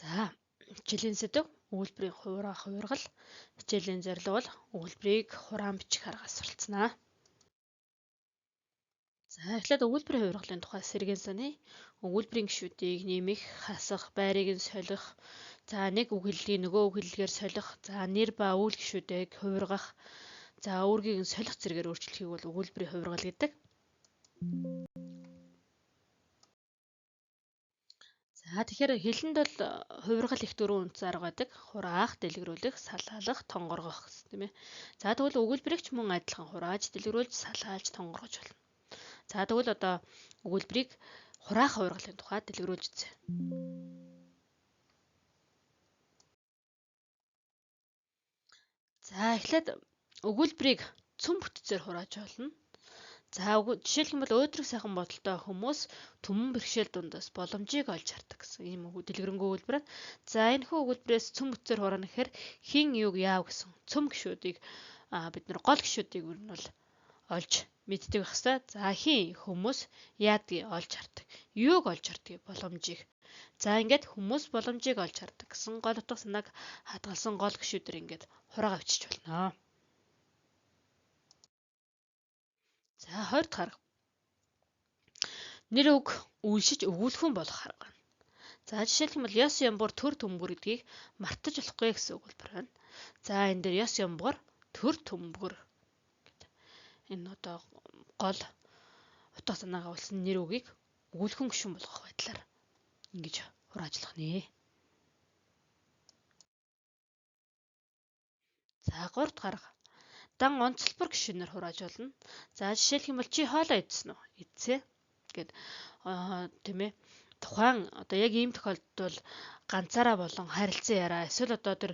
За, хичээлийн сэдэв өгүүлбэрийн хувиргал. Хичээлийн зорилго бол өгүүлбэрийг хураан бичих аргаас суралцнаа. За, эхлээд өгүүлбэрийн хувиргалын тухай сэргээн саний. Өгүүлбэрийн гишүүдийг нэмэх, хасах, байрыг нь солих, за нэг үг хэллэгийг нөгөө үг хэллэгээр солих, за нэр ба үйл гишүүдийг хувиргах, за үүргийг нь солих зэрэгээр өөрчлөхийг бол өгүүлбэрийн хувиргал гэдэг. За тэгэхээр хэлэнд бол хувиргал их дөрвөн үндсэн арга байдаг. Хураах, дэлгэрүүлэх, салгаалах, тонгоргох гэсэн тийм ээ. За тэгвэл өгүүлбэрийг ч мөн адилхан хурааж, дэлгэрүүлж, салгаалж, тонгоргож болно. За тэгвэл одоо өгүүлбэрийг хураах хувиргалын тухай дэлгэрүүлж үзье. За эхлээд өгүүлбэрийг цөм бүтцээр хурааж болно. За жишээлх юм бол өөдрөг сайхан бодолтой хүмүүс түмэн бэрхшээл дундаас боломжийг олж хардаг гэсэн ийм дэлгэрэнгүй өгүүлбэр. За энэ хүү өгүүлбэрээс цөм бүтцээр хураана гэхээр хин юг яав гэсэн цөм гишүүдийг бид нар гол гишүүдийг нь бол олж мэддэг байх хэвээр. За хин хүмүүс яадгийг олж хардаг. Юуг олж хардгийг боломжийг. За ингээд хүмүүс боломжийг олж хардаг гэсэн гол утга санааг хадгалсан гол гишүүдээр ингээд хураагаа бичиж болно. За 20 дахь арга. Нэр үг үйлшиж өгүүлэхүүн болох арга. За жишээлх юм бол ёс ямбуур төр төмбөр гэдгийг мартаж болохгүй гэсэн өгүүлбэр байна. За энэ дээр ёс ямбуур төр төмбөр гэдэг. Энэ одоо гол утга санаагаа улсан нэр үгийг өгүүлэхүүн гишүүн болгох байдлаар ингэж хураажлах нэ. За 3 дахь арга. Дан онцлбор гишүүнээр хурааж болно. За жишээлх юм бол чи хоолоо идсэн үү? Идсэ гэд тийм ээ. Тухайн одоо яг ийм тохиолдолд ганцаараа болон харилцан яриа эсвэл одоо тэр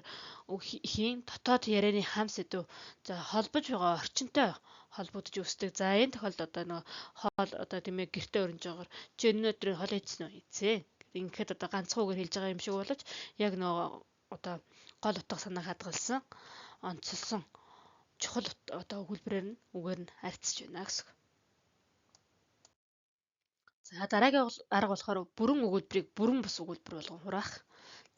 хийн дотоод ярианы хам сэдв за холбож байгаа орчинтой холбогдож үүсдэг. За энэ тохиолдолд одоо нэг хоол одоо тийм ээ гэртээ өрнж байгаагаар чи өнөөдөр хоол идсэн үү? Идсэ. Ингээд одоо ганцхан үгээр хэлж байгаа юм шиг болож яг нөгөө одоо гол утга санааг хадгалсан онцлсон чухал одоо өгүүлбэрээр нь үгээр нь харьцаж байна гэсэн. За дараагийн арга болохоор бүрэн өгүүлбэрийг бүрэн бус өгүүлбэр болгон хураах.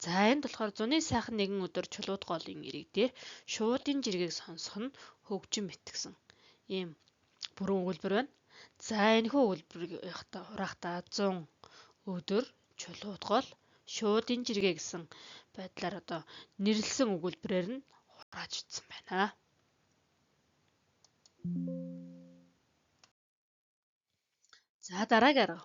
За энд болохоор зуны сайхан нэгэн өдөр чулууд голын ирэг дээр шуудын жиргэг сонсох нь хөгжин мэтгсэн ийм бүрэн өгүүлбэр байна. За энэхүү өгүүлбэрийг хураахдаа 100 өдөр чулууд гол шуудын жиргэг гэсэн байдлаар одоо нэрлсэн өгүүлбэрээр нь хурааж утсан байна. За дараагийн арга.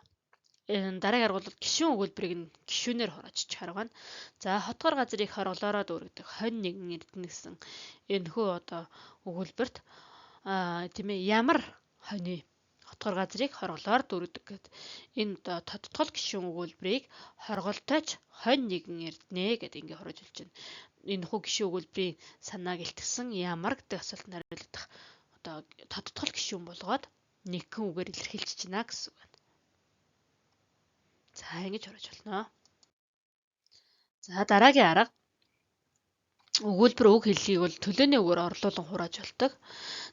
Дараагийн арга бол гишүүн өгүүлбэрийг нь гишүүнээр хураажчих арга байна. За хотгор газрыг хорголоороо дүүргдэг хонь нэгэн эрдэнэ гэсэн энэхүү одоо өгүүлбэрт тийм ээ ямар хонь хотгор газрыг хорголоор дүүргдэг гэд энэ одоо тодтгол гишүүн өгүүлбэрийг хорголтойч хонь нэгэн эрдэнэ гэд ингээ хурааж болж байна. Энэхүү гишүүн өгүүлбэрийн санааг илтгэсэн ямар гэдэг асуултанд хариулах одоо тодтгол гишүүн болгоод нэгэн үгээр илэрхийлж байна гэсэн үг байна. За ингэж хурааж болно. За дараагийн арга өгүүлбэр үг хэллэгийг бол төлөөний үгээр орлуулан хурааж болдог.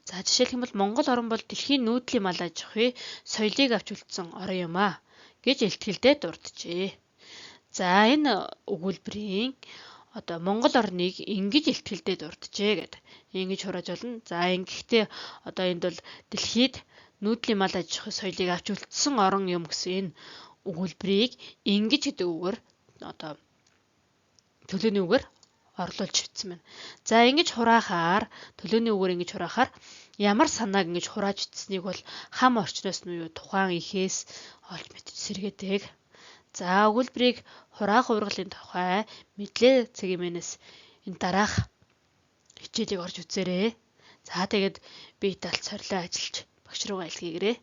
За жишээлх юм бол Монгол орн бол дэлхийн нүүдлийн мал аж ахуй соёлыг авч үлдсэн орн юм а гэж илтгэлдээ дурджээ. За энэ өгүүлбэрийн одоо Монгол орныг ингэж илтгэлдээ дурджээ гэдэг ингэж хурааж болно. За ингэхдээ одоо энд бол дэлхийд нүүдлийн мал аж ахуй соёлыг авч үлдсэн орн юм гэсэн энэ өгүүлбэрийг ингэж гэдэг үгээр одоо төлөөний үгээр орлуулж бичсэн байна. За ингэж хураахаар төлөөний үгээр ингэж хураахаар ямар санааг ингэж хурааж бичсэнийг бол хам орчноос нь юу тухайн ихээс олж мэдж сэргээдэг. За өгүүлбэрийг хураах хувиргалын тухай мэдлээ цэгмээс энэ дараах хичээлийг орж үзээрэй. За тэгээд бие даалт сорилоо ажиллаж багш руугаа илгээгээрэй.